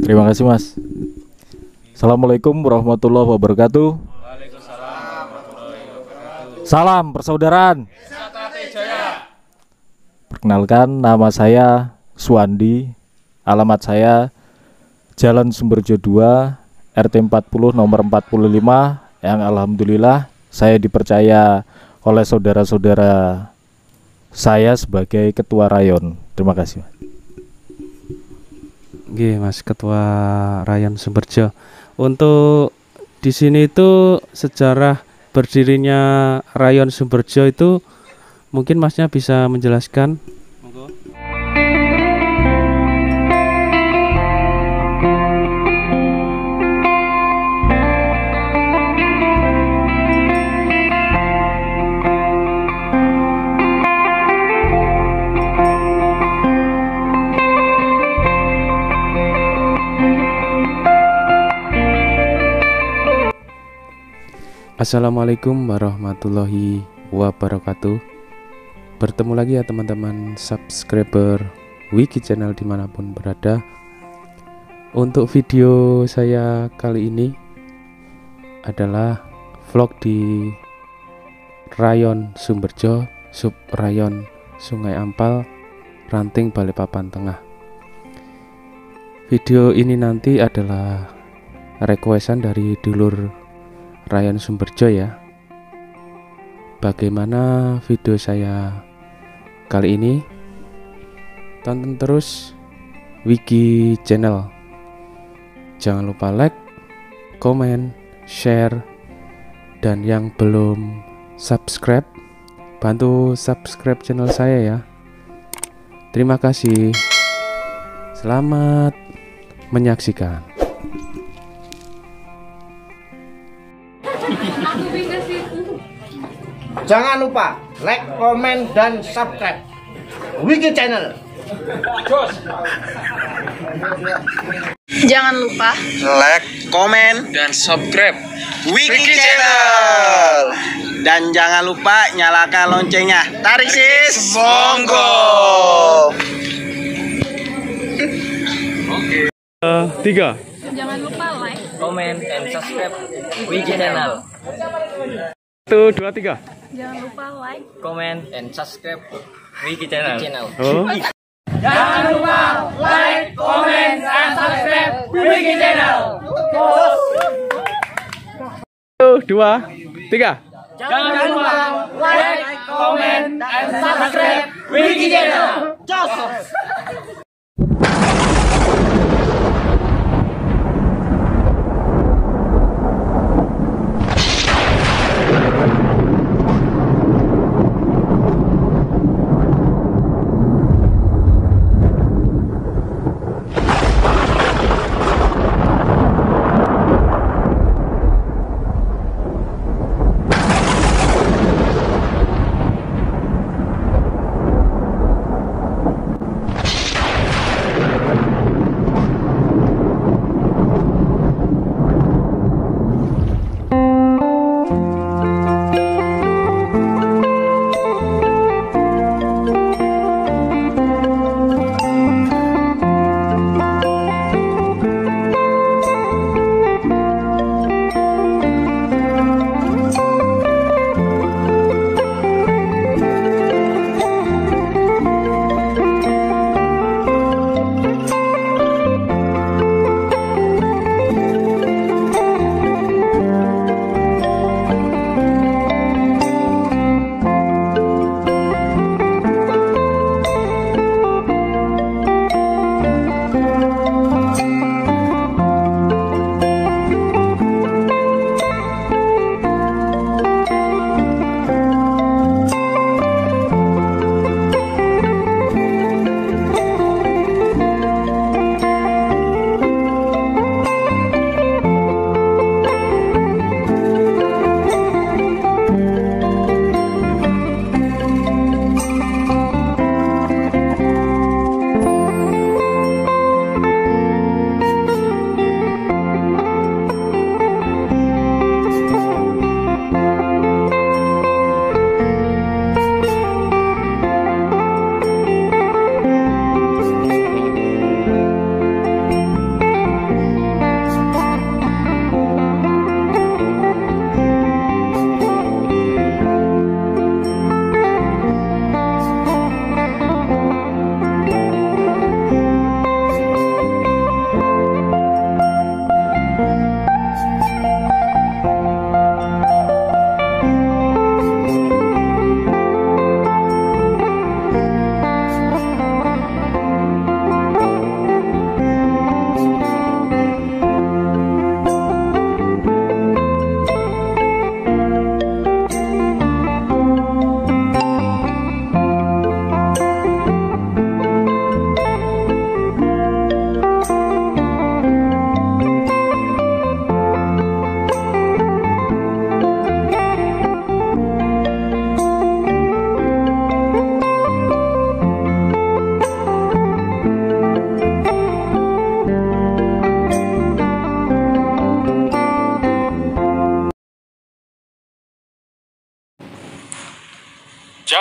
Terima kasih Mas. Assalamualaikum warahmatullahi wabarakatuh. Salam persaudaraan. Perkenalkan, nama saya Suwandi. Alamat saya Jalan Sumberjo 2, RT 40 nomor 45, yang alhamdulillah saya dipercaya oleh saudara-saudara saya sebagai ketua rayon. Terima kasih. Oke, Mas Ketua Rayon Sumberjo. Untuk di sini itu sejarah berdirinya Rayon Sumberjo itu mungkin Masnya bisa menjelaskan. Monggo. Assalamualaikum warahmatullahi wabarakatuh. Bertemu lagi ya teman-teman subscriber Wiki Channel dimanapun berada. Untuk video saya kali ini adalah vlog di Rayon Sumberjo, Sub Rayon Sungai Ampal, Ranting Balikpapan Tengah. Video ini nanti adalah requestan dari dulur Rayon Sumberjo ya. Bagaimana video saya kali ini? Tonton terus Wiki Channel. Jangan lupa like, komen, share, dan yang belum subscribe, bantu subscribe channel saya ya. Terima kasih. Selamat menyaksikan. Jangan lupa like, komen, dan subscribe Wiki Channel. Jangan lupa Like, komen, dan subscribe Wiki Channel. Dan jangan lupa nyalakan loncengnya. Tarik sis, monggo. Tiga. jangan lupa like, comment and subscribe Wiki Channel. 1, 2, 3. jangan lupa like, Comment and subscribe Wiki Channel. Oh. Jangan lupa like, comment, and subscribe Wiki Channel. 1, 2, 3. Jangan lupa like, comment, and subscribe Wiki Channel.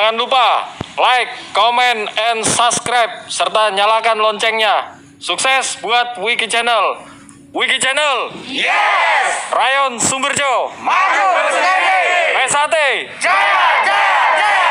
Jangan lupa like, comment, and subscribe serta nyalakan loncengnya. Sukses buat Wiki Channel. Wiki Channel. Yes! Rayon Sumberjo. Maju berseri! Pesate. Jaya, jaya, jaya!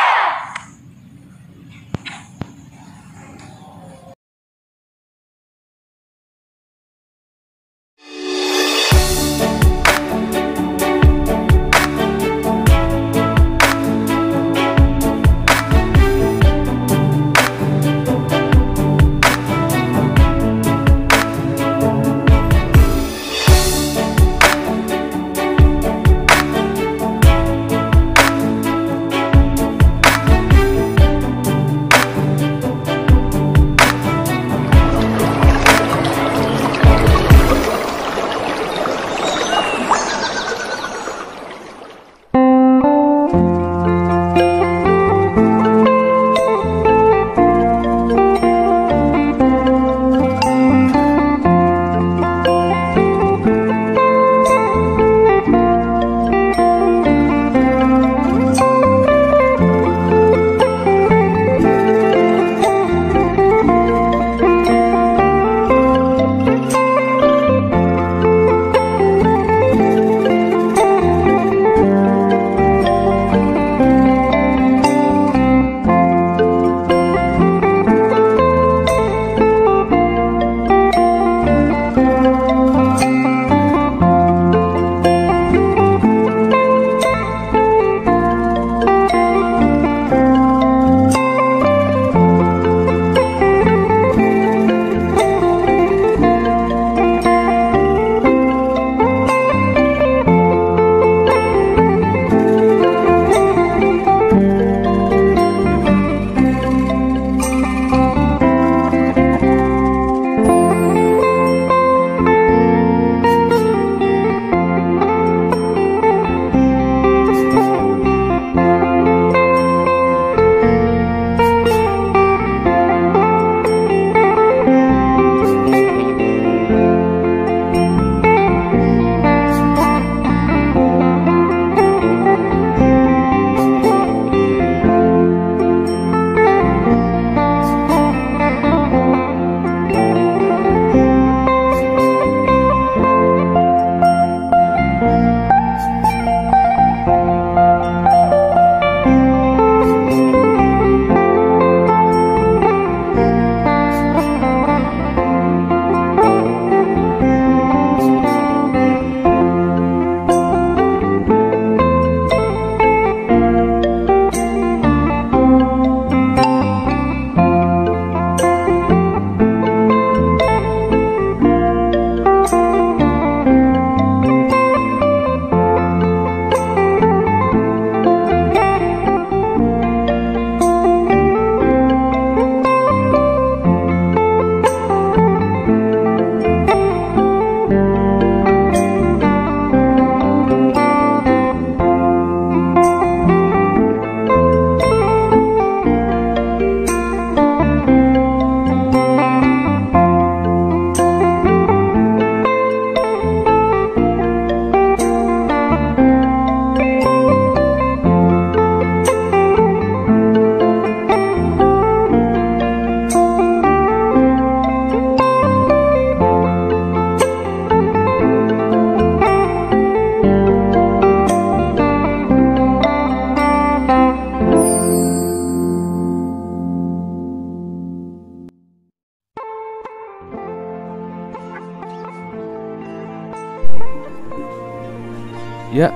Ya,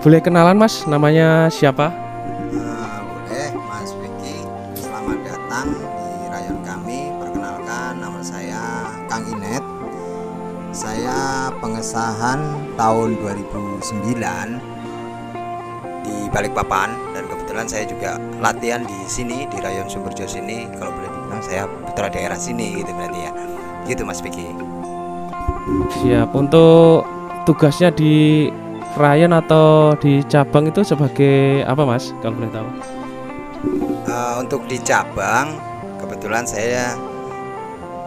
boleh kenalan Mas, namanya siapa? Boleh, Mas Vicky. Selamat datang di rayon kami. Perkenalkan, nama saya Kang Inet. Saya pengesahan tahun 2009 di Balikpapan, dan kebetulan saya juga latihan di sini di rayon Sumberjo sini. Kalau boleh dibilang saya putra daerah sini gitu berarti ya. Gitu Mas Vicky. Siap. Untuk tugasnya di rayon atau di cabang itu sebagai apa Mas, kalau boleh tahu? Untuk di cabang kebetulan saya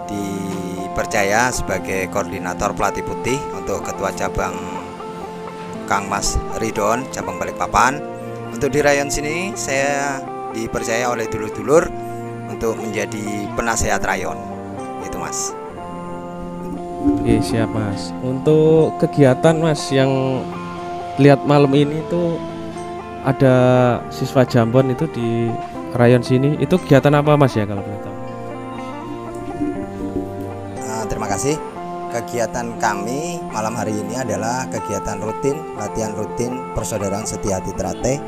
dipercaya sebagai koordinator pelatih putih untuk ketua cabang Kang Mas Ridon cabang Balikpapan. Untuk di rayon sini saya dipercaya oleh dulur-dulur untuk menjadi penasehat rayon. Itu Mas. Oke, siap Mas. Untuk kegiatan Mas yang lihat malam ini tuh ada siswa Jambon itu di rayon sini. Itu kegiatan apa Mas ya kalau boleh tahu? Terima kasih. Kegiatan kami malam hari ini adalah kegiatan rutin, latihan rutin Persaudaraan Setiahati Teratai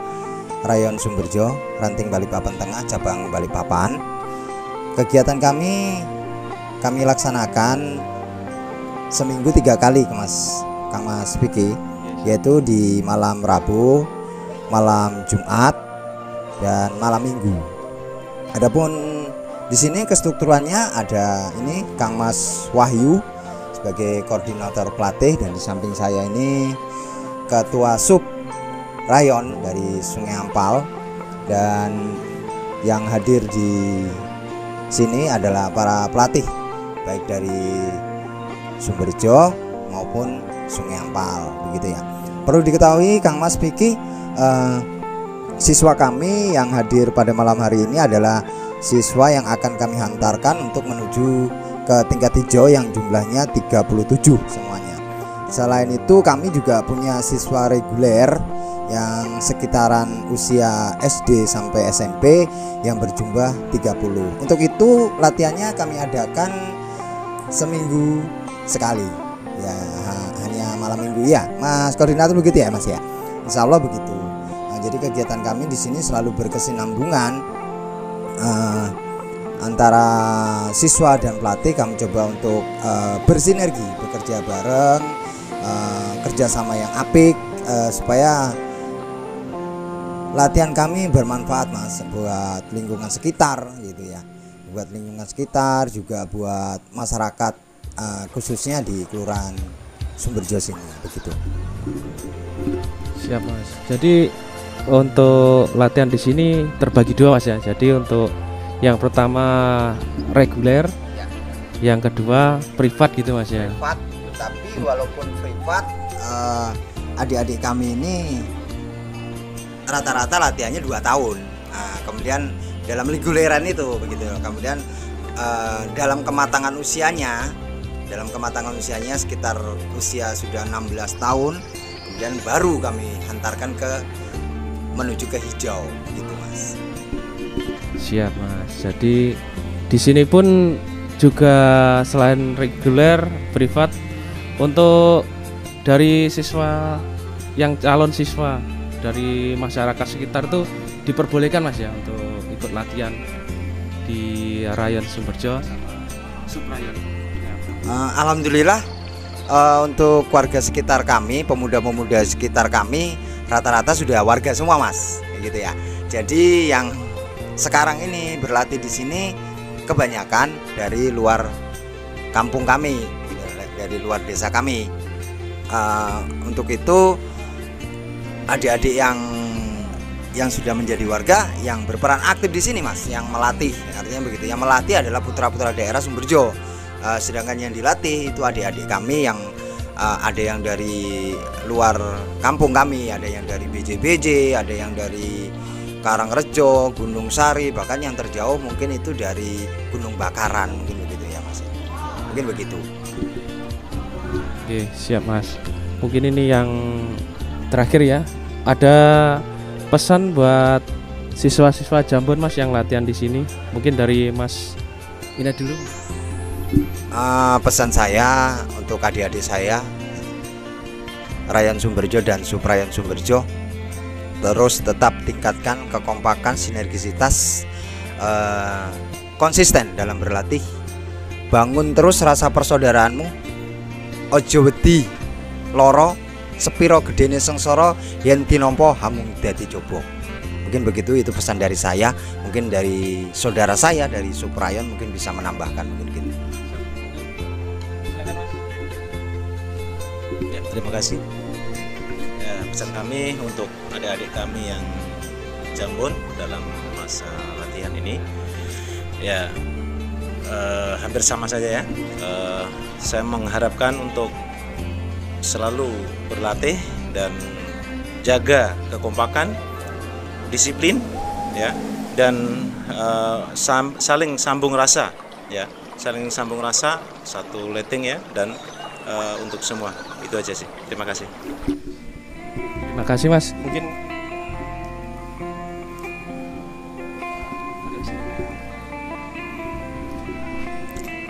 Rayon Sumberjo, Ranting Balikpapan Tengah, cabang Balikpapan. Kegiatan kami laksanakan seminggu 3 kali Kang Mas Vicky, yaitu di malam Rabu, malam Jumat, dan malam Minggu. Adapun di sini kestrukturannya ada ini Kang Mas Wahyu sebagai koordinator pelatih, dan di samping saya ini ketua sub rayon dari Sungai Ampal, dan yang hadir di sini adalah para pelatih baik dari Sumberjo maupun Sungai Ampal, begitu ya. Perlu diketahui Kang Mas Vicky, siswa kami yang hadir pada malam hari ini adalah siswa yang akan kami hantarkan untuk menuju ke tingkat hijau yang jumlahnya 37 semuanya. Selain itu kami juga punya siswa reguler yang sekitaran usia SD sampai SMP yang berjumlah 30. Untuk itu latihannya kami adakan seminggu sekali ya, hanya malam minggu ya Mas koordinator, begitu ya Mas ya. Insya Allah begitu. Nah, jadi kegiatan kami di sini selalu berkesinambungan antara siswa dan pelatih. Kami coba untuk bersinergi, bekerja bareng, kerjasama yang apik, supaya latihan kami bermanfaat Mas buat lingkungan sekitar gitu ya, buat lingkungan sekitar juga buat masyarakat, khususnya di Kelurahan Sumberjo sini, begitu. Siap Mas. Jadi untuk latihan di sini terbagi 2 Mas ya. Jadi untuk yang pertama reguler, Ya. yang kedua privat gitu Mas ya. Privat, tapi walaupun privat, adik-adik kami ini rata-rata latihannya 2 tahun. Nah, kemudian dalam reguleran itu begitu. Kemudian dalam kematangan usianya sekitar usia sudah 16 tahun, kemudian baru kami hantarkan menuju ke hijau gitu Mas. Siap Mas. Jadi di sini pun juga selain reguler, privat, untuk dari siswa yang calon siswa dari masyarakat sekitar tuh diperbolehkan Mas ya untuk ikut latihan di Rayon Sumberjo sama Subrayon. Alhamdulillah, untuk warga sekitar kami, pemuda-pemuda sekitar kami rata-rata sudah warga semua Mas, gitu ya. Jadi yang sekarang ini berlatih di sini kebanyakan dari luar kampung kami, dari luar desa kami. Untuk itu adik-adik yang sudah menjadi warga yang berperan aktif di sini Mas, yang melatih, artinya begitu. Yang melatih adalah putra-putra daerah Sumberjo. Sedangkan yang dilatih itu adik-adik kami yang ada yang dari luar kampung kami, ada yang dari BJ-BJ, ada yang dari Karangrejo, Gunung Sari, bahkan yang terjauh mungkin itu dari Gunung Bakaran, mungkin begitu ya Mas. Mungkin begitu. Oke, siap Mas. Mungkin ini yang terakhir ya. Ada pesan buat siswa-siswa Jambon Mas yang latihan di sini. Mungkin dari Mas Ina dulu. Pesan saya untuk adik-adik saya Rayon Sumberjo dan Subrayon Sumberjo, terus tetap tingkatkan kekompakan, sinergisitas, konsisten dalam berlatih, bangun terus rasa persaudaraanmu, ojo wedi loro, sepiro gedene sengsara yen tinompo hamung dadi coba. Mungkin begitu, itu pesan dari saya. Mungkin dari saudara saya dari Subrayon mungkin bisa menambahkan mungkin gitu. Ya, terima kasih. Ya, pesan kami untuk adik-adik kami yang Jambon dalam masa latihan ini, ya hampir sama saja ya. Saya mengharapkan untuk selalu berlatih dan jaga kekompakan, disiplin, ya, dan saling sambung rasa ya, saling sambung rasa, satu letting ya, dan untuk semua itu aja sih. Terima kasih. Terima kasih Mas. Mungkin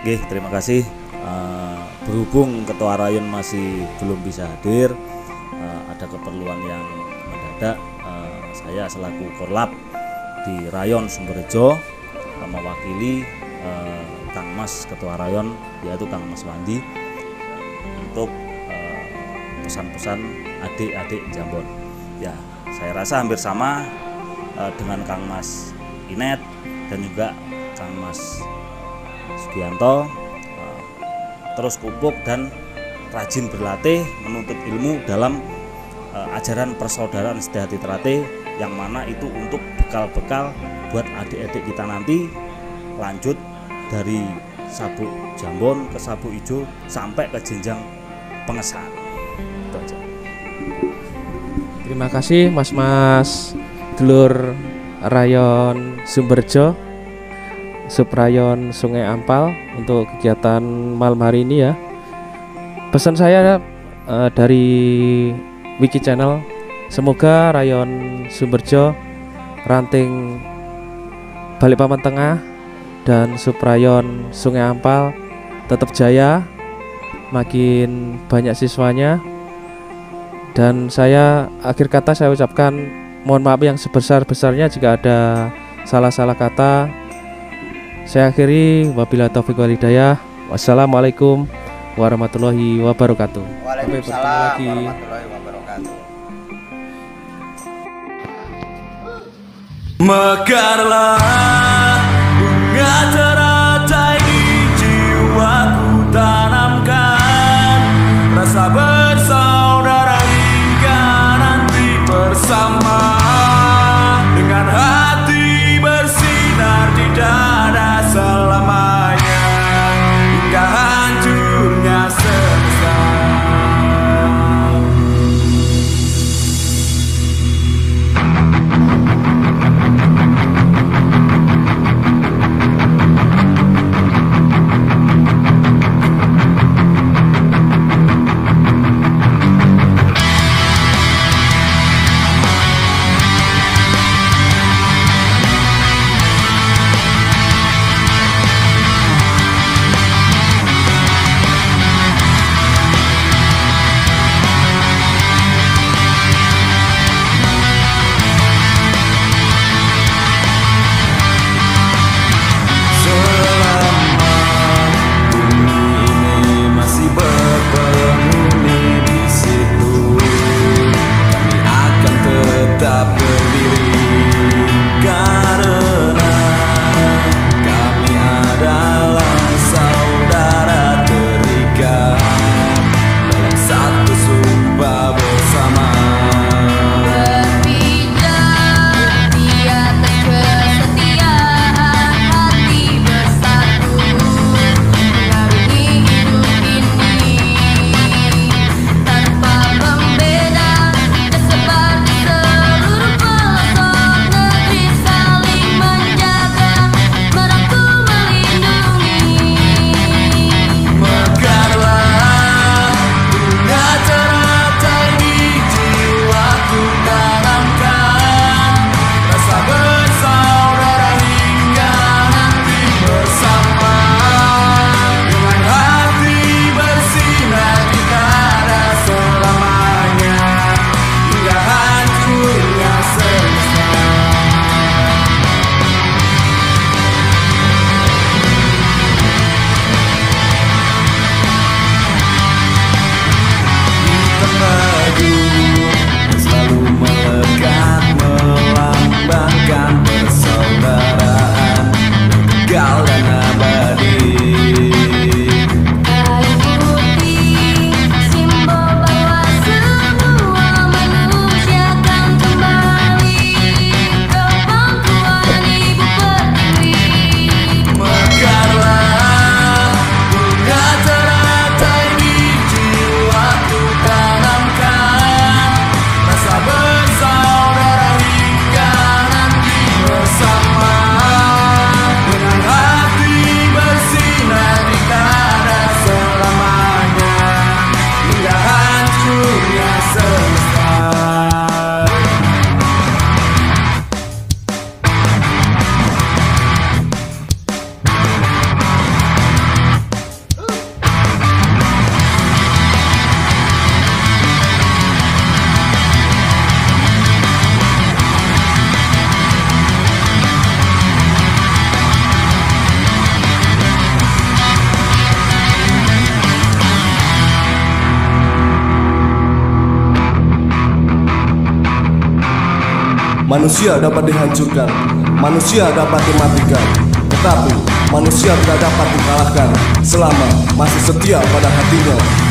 Oke, terima kasih. Berhubung Ketua Rayon masih belum bisa hadir, ada keperluan yang mendadak, saya selaku Korlap di Rayon Sumberjo mewakili Kang Mas Ketua Rayon, yaitu Kang Mas Wandi, untuk pesan-pesan adik-adik Jambon. Ya, saya rasa hampir sama dengan Kang Mas Inet dan juga Kang Mas Sugianto, terus kupuk dan rajin berlatih menuntut ilmu dalam ajaran persaudaraan Sedahati Terate, yang mana itu untuk bekal-bekal buat adik-adik kita nanti lanjut dari sabuk Jambon ke sabuk ijo sampai ke jenjang pengesahan. Itu aja. terima kasih Mas-mas dulur Rayon Sumberjo, Subrayon Sungai Ampal untuk kegiatan malam hari ini ya. Pesan saya dari Wiki Channel, semoga Rayon Sumberjo, Ranting Balikpapan Tengah dan Subrayon Sungai Ampal tetap jaya, makin banyak siswanya. Dan saya akhir kata saya ucapkan mohon maaf yang sebesar-besarnya jika ada salah-salah kata. Saya akhiri, wabillahi taufiq wal hidayah. Wassalamualaikum warahmatullahi wabarakatuh. Waalaikumsalam warahmatullahi wabarakatuh. Mekarlah bunga teratai di jiwaku, tanamkan rasa bersaudara hingga nanti bersama, dengan hati bersinar di dada selamanya hingga hancurnya semesta. Manusia dapat dihancurkan, manusia dapat dimatikan, tetapi manusia tidak dapat dikalahkan selama masih setia pada hatinya.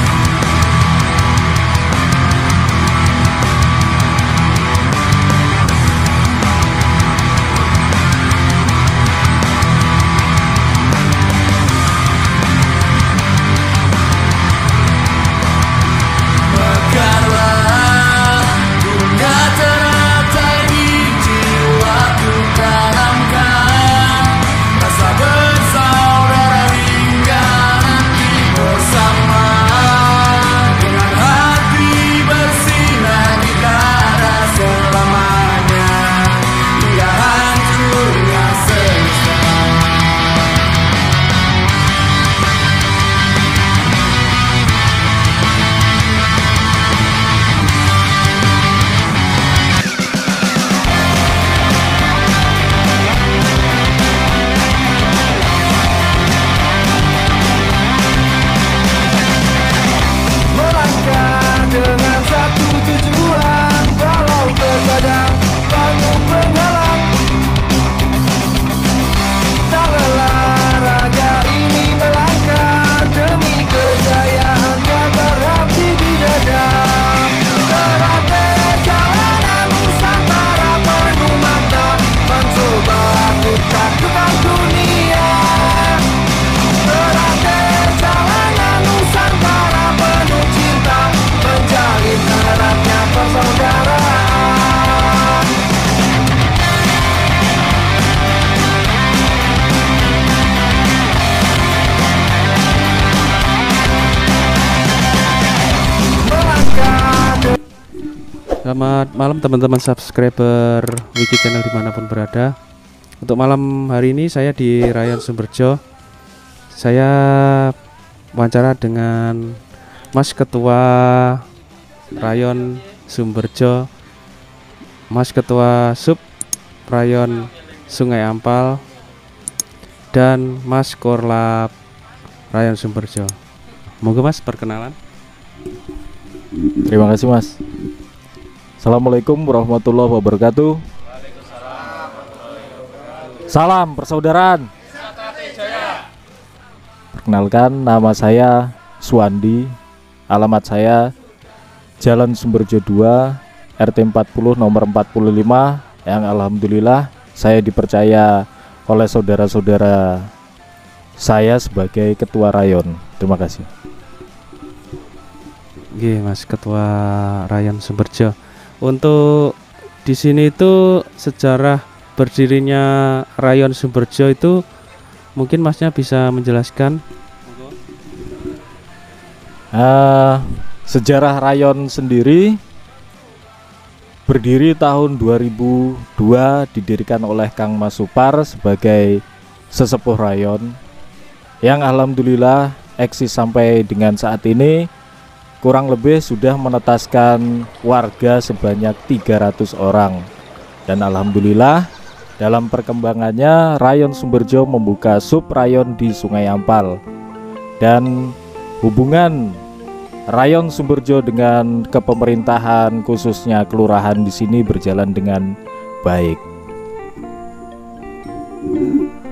Selamat malam teman-teman subscriber Wiki Channel dimanapun berada. Untuk malam hari ini saya di Rayon Sumberjo. Saya wawancara dengan Mas Ketua Rayon Sumberjo, Mas Ketua Sub Rayon Sungai Ampal, dan Mas Korlap Rayon Sumberjo. Moga Mas perkenalan. Terima kasih Mas. Assalamualaikum warahmatullahi wabarakatuh. Salam persaudaraan. Perkenalkan, nama saya Suwandi. Alamat saya Jalan Sumberjo 2, RT 40 nomor 45, yang alhamdulillah saya dipercaya oleh saudara-saudara saya sebagai ketua rayon. Terima kasih. Oke, Mas Ketua Rayon Sumberjo. Untuk di sini itu sejarah berdirinya Rayon Sumberjo itu mungkin Masnya bisa menjelaskan. Sejarah rayon sendiri berdiri tahun 2002, didirikan oleh Kang Mas Supar sebagai sesepuh rayon, yang alhamdulillah eksis sampai dengan saat ini. Kurang lebih sudah menetaskan warga sebanyak 300 orang. Dan alhamdulillah dalam perkembangannya Rayon Sumberjo membuka sub rayon di Sungai Ampal. Dan hubungan Rayon Sumberjo dengan kepemerintahan khususnya kelurahan di sini berjalan dengan baik.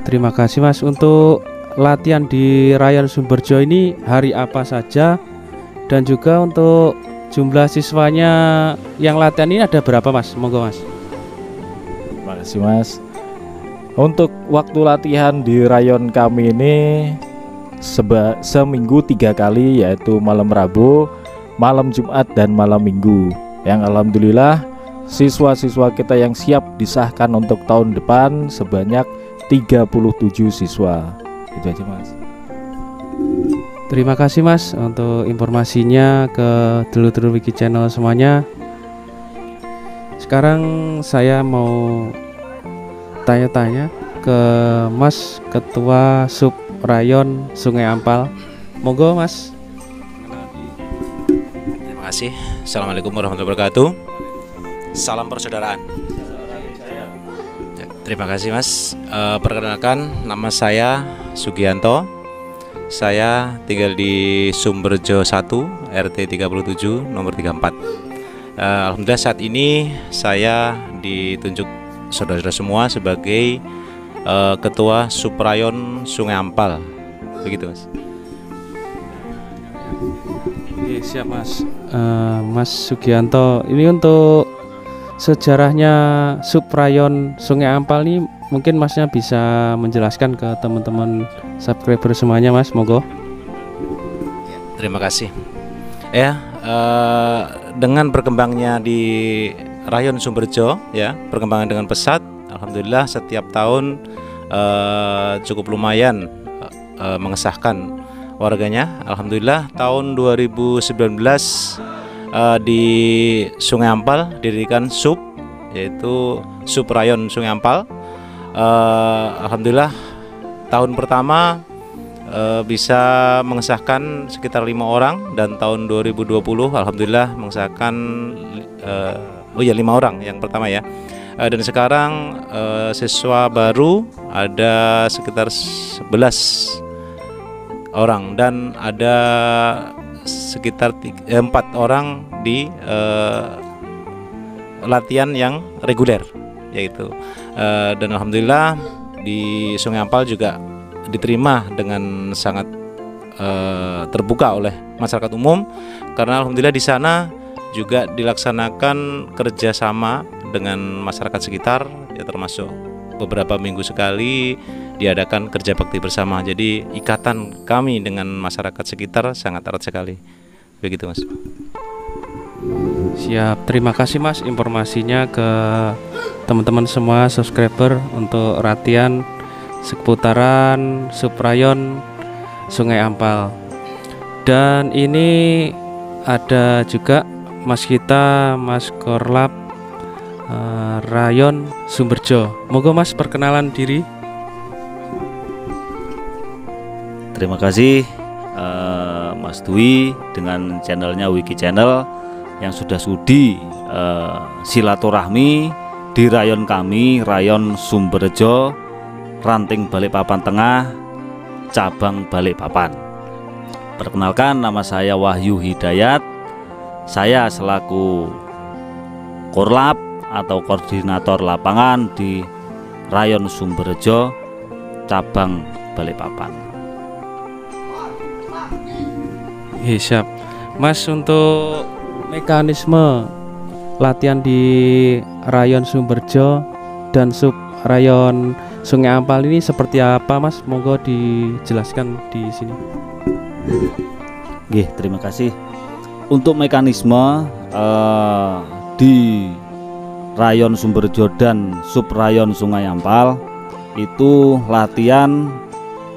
Terima kasih Mas. Untuk latihan di Rayon Sumberjo ini hari apa saja? Dan juga untuk jumlah siswanya yang latihan ini ada berapa Mas? Monggo Mas. Terima kasih Mas. Untuk waktu latihan di rayon kami ini seminggu 3 kali, yaitu malam Rabu, malam Jumat, dan malam Minggu. Yang alhamdulillah siswa-siswa kita yang siap disahkan untuk tahun depan sebanyak 37 siswa. Itu aja Mas. Terima kasih Mas untuk informasinya ke dulur-dulur Wiki Channel semuanya. Sekarang saya mau tanya-tanya ke Mas Ketua Sub Rayon Sungai Ampal. Monggo Mas. Terima kasih. Assalamualaikum warahmatullahi wabarakatuh. Salam persaudaraan. Ya, terima kasih Mas. Perkenalkan, nama saya Sugianto. Saya tinggal di Sumberjo 1, RT 37, nomor 34. Alhamdulillah saat ini saya ditunjuk saudara-saudara semua sebagai Ketua Subrayon Sungai Ampal, begitu Mas. Oke, siap Mas. Mas Sugianto, ini untuk sejarahnya Subrayon Sungai Ampal ini mungkin Masnya bisa menjelaskan ke teman-teman subscriber semuanya, Mas, monggo. Terima kasih. Dengan berkembangnya di Rayon Sumberjo, ya, perkembangan dengan pesat, alhamdulillah setiap tahun cukup lumayan mengesahkan warganya. Alhamdulillah tahun 2019 di Sungai Ampal didirikan SUB, yaitu Subrayon Sungai Ampal. Alhamdulillah tahun pertama bisa mengesahkan sekitar 5 orang, dan tahun 2020 alhamdulillah mengesahkan 5 orang yang pertama ya. Dan sekarang siswa baru ada sekitar 11 orang, dan ada sekitar 4 orang di latihan yang reguler yaitu. Dan alhamdulillah di Sungai Ampal juga diterima dengan sangat terbuka oleh masyarakat umum, karena alhamdulillah di sana juga dilaksanakan kerjasama dengan masyarakat sekitar, ya, termasuk beberapa minggu sekali diadakan kerja bakti bersama. Jadi ikatan kami dengan masyarakat sekitar sangat erat sekali, begitu Mas. Siap, terima kasih Mas informasinya ke teman-teman semua subscriber untuk latihan seputaran Subrayon Sungai Ampal. Dan ini ada juga Mas kita, Mas Korlap Rayon Sumberjo. Monggo Mas perkenalan diri. Terima kasih Mas Dwi dengan channelnya Wiki Channel yang sudah sudi silaturahmi di rayon kami, Rayon Sumberjo, Ranting Balikpapan Tengah, cabang Balikpapan. Perkenalkan, nama saya Wahyu Hidayat. Saya selaku Korlap atau koordinator lapangan di Rayon Sumberjo, cabang Balikpapan. Siap Mas, untuk mekanisme latihan di Rayon Sumberjo dan Subrayon Sungai Ampal ini seperti apa Mas? Monggo dijelaskan di sini. Oke, terima kasih. Untuk mekanisme di Rayon Sumberjo dan Subrayon Sungai Ampal itu latihan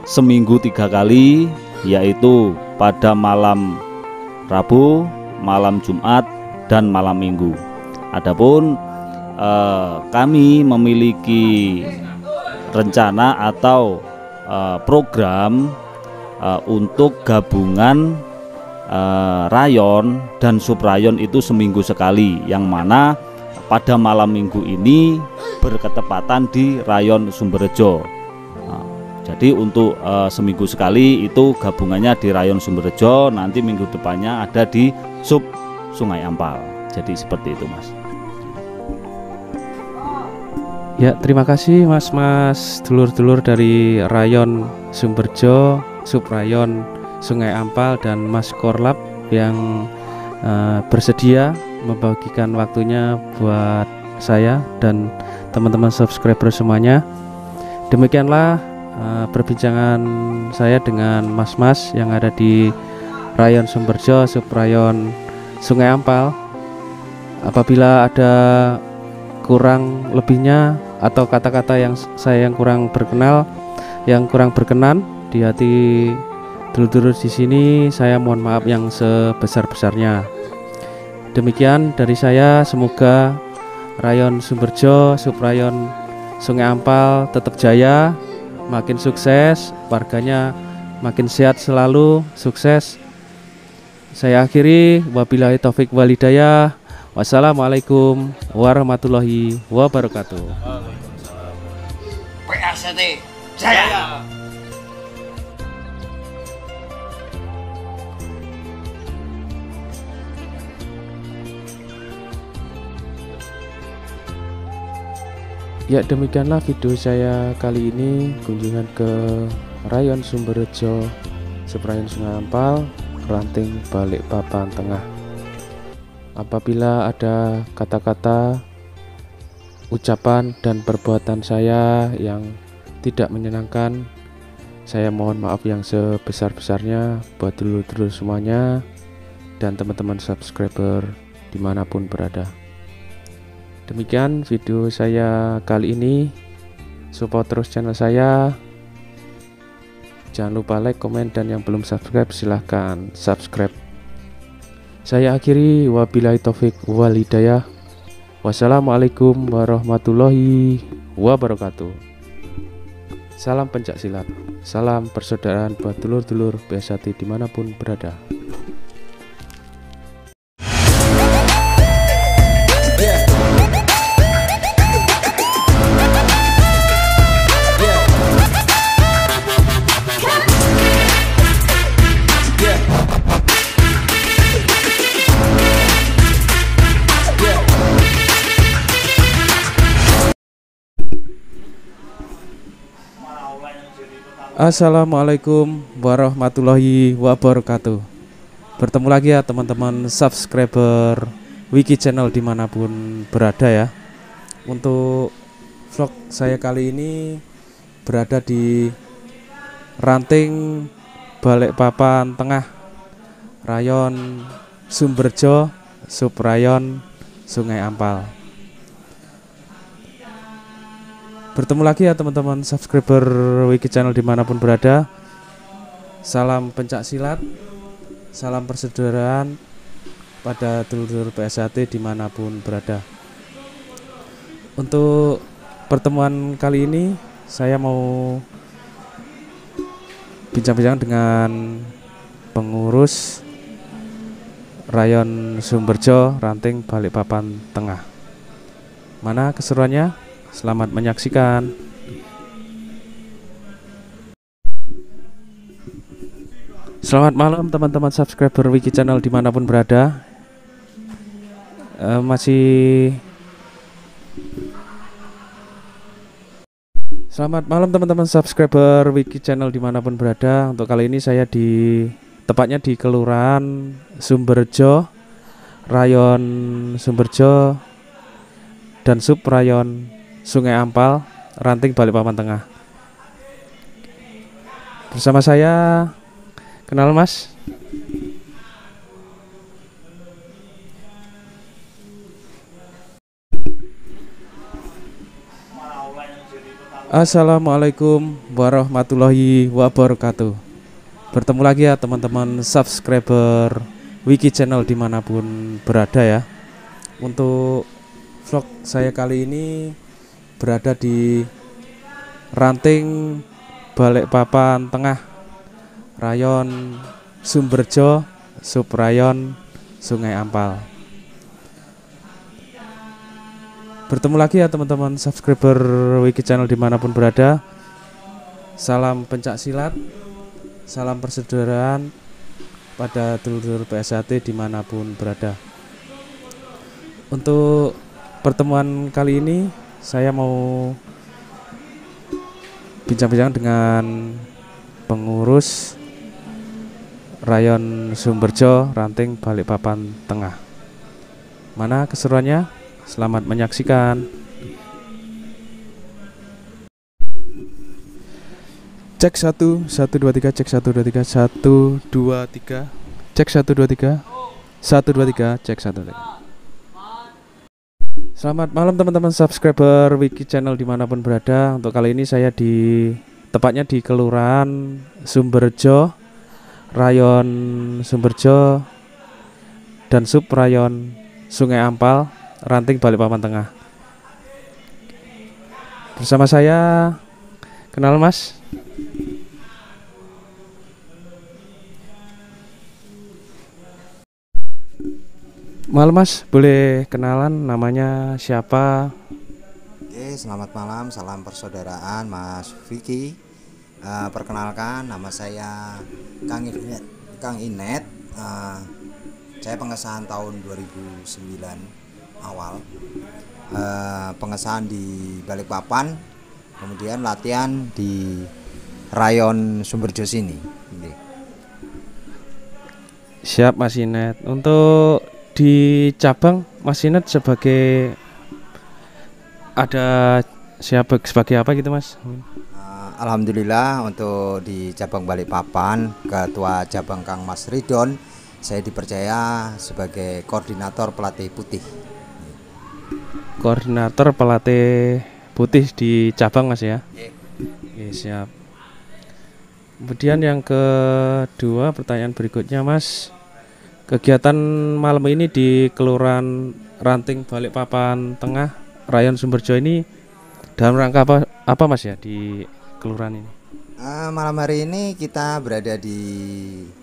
seminggu 3 kali, yaitu pada malam Rabu, malam Jumat, dan malam Minggu. Adapun kami memiliki rencana atau program untuk gabungan rayon dan subrayon itu seminggu sekali, yang mana pada malam Minggu ini berketepatan di Rayon Sumberjo. Jadi untuk seminggu sekali itu gabungannya di Rayon Sumberjo, nanti minggu depannya ada di Sub Sungai Ampal. Jadi seperti itu Mas. Ya, terima kasih Mas dulur-dulur dari Rayon Sumberjo, Subrayon Sungai Ampal, dan Mas Korlap yang bersedia membagikan waktunya buat saya dan teman-teman subscriber semuanya. Demikianlah perbincangan saya dengan mas-mas yang ada di Rayon Sumberjo, Subrayon Sungai Ampal. Apabila ada kurang lebihnya atau kata-kata yang saya yang kurang berkenan di hati dulur-dulur di sini, saya mohon maaf yang sebesar-besarnya. Demikian dari saya, semoga Rayon Sumberjo, Subrayon Sungai Ampal tetap jaya, makin sukses, warganya makin sehat selalu, sukses. Saya akhiri, wabillahi taufik walhidayah. Wassalamualaikum warahmatullahi wabarakatuh. PRCT Jaya. Ya, demikianlah video saya kali ini, kunjungan ke Rayon Sumberjo, Suprayon Sungai Ampal, Ranting Balikpapan Tengah. Apabila ada kata-kata, ucapan dan perbuatan saya yang tidak menyenangkan, saya mohon maaf yang sebesar-besarnya buat dulur-dulur semuanya dan teman-teman subscriber dimanapun berada. Demikian video saya kali ini. Support terus channel saya. Jangan lupa like, komen, dan yang belum subscribe silahkan subscribe. Saya akhiri, wabillahi taufik wal hidayah. Wassalamualaikum warahmatullahi wabarakatuh. Salam pencak silat, salam persaudaraan buat dulur-dulur BSAT dimanapun berada. Assalamualaikum warahmatullahi wabarakatuh. Bertemu lagi ya teman-teman subscriber Wiki Channel dimanapun berada ya. Untuk vlog saya kali ini berada di Ranting Balikpapan Tengah, Rayon Sumberjo, Suprayon Sungai Ampal. Bertemu lagi ya teman-teman subscriber Wiki Channel dimanapun berada. Salam pencak silat, salam persaudaraan pada dulur-dulur BSAT dimanapun berada. Untuk pertemuan kali ini saya mau bincang-bincang dengan pengurus Rayon Sumberjo, Ranting Balikpapan Tengah. Mana keseruannya? Selamat menyaksikan. Selamat malam teman-teman subscriber Wiki Channel dimanapun berada. Selamat malam teman-teman subscriber Wiki Channel dimanapun berada. Untuk kali ini saya tepatnya di Kelurahan Sumberjo, Rayon Sumberjo, dan Suprayon Sungai Ampal, Ranting Balikpapan Tengah. Bersama saya, kenal Mas. Assalamualaikum warahmatullahi wabarakatuh. Bertemu lagi ya teman-teman subscriber Wiki Channel dimanapun berada ya. Untuk vlog saya kali ini berada di Ranting Balikpapan Tengah, Rayon Sumberjo, Suprayon Sungai Ampal. Bertemu lagi ya teman-teman subscriber Wiki Channel dimanapun berada. Salam pencak silat, salam persaudaraan pada dulur-dulur BSAT dimanapun berada. Untuk pertemuan kali ini saya mau bincang-bincang dengan pengurus Rayon Sumberjo, Ranting Balikpapan Tengah. Mana keseruannya? Selamat menyaksikan. Cek 1 1 2 3, cek 1 2 3 1 2 3, cek 1 2 3 1 2 3, cek 1 2 3. Selamat malam teman-teman subscriber Wiki Channel dimanapun berada. Untuk kali ini saya tepatnya di Kelurahan Sumberjo, Rayon Sumberjo, dan Suprayon Sungai Ampal, Ranting Balikpapan Tengah. Bersama saya, kenal Mas. Malam Mas, boleh kenalan namanya siapa? Oke, selamat malam, salam persaudaraan Mas Vicky. Perkenalkan, nama saya Kang Inet. Saya pengesahan tahun 2009 awal. Pengesahan di Balikpapan, kemudian latihan di Rayon Sumberjo sini. Siap Mas Inet. Untuk di cabang Mas Inet sebagai ada siapa sebagai apa gitu Mas? Alhamdulillah untuk di cabang Balikpapan, ketua cabang Kang Mas Ridon, saya dipercaya sebagai koordinator pelatih putih. Koordinator pelatih putih di cabang Mas ya. Oke, siap. Kemudian yang kedua, pertanyaan berikutnya Mas, kegiatan malam ini di Kelurahan Ranting Balikpapan Tengah Rayon Sumberjo ini dalam rangka apa Mas ya di kelurahan ini? Malam hari ini kita berada di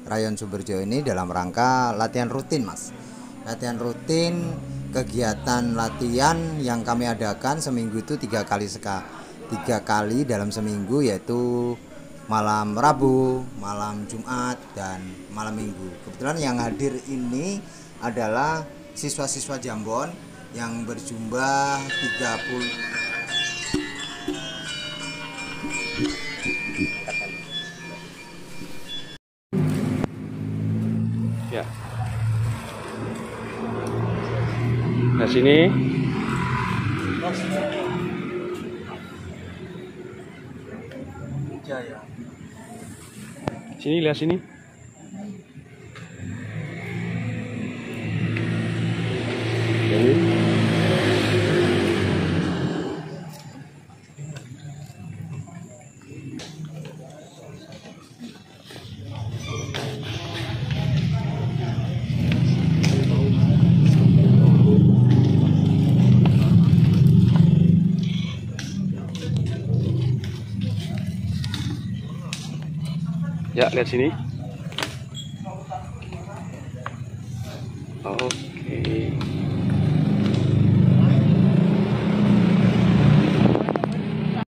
Rayon Sumberjo ini dalam rangka latihan rutin Mas. Latihan rutin, kegiatan latihan yang kami adakan seminggu itu 3 kali dalam seminggu, yaitu malam Rabu, malam Jumat, dan malam Minggu. Kebetulan yang hadir ini adalah siswa-siswa Jambon yang berjumlah 30. Ya. Nah sini. Sini lihat sini. Ya, lihat sini. Oke.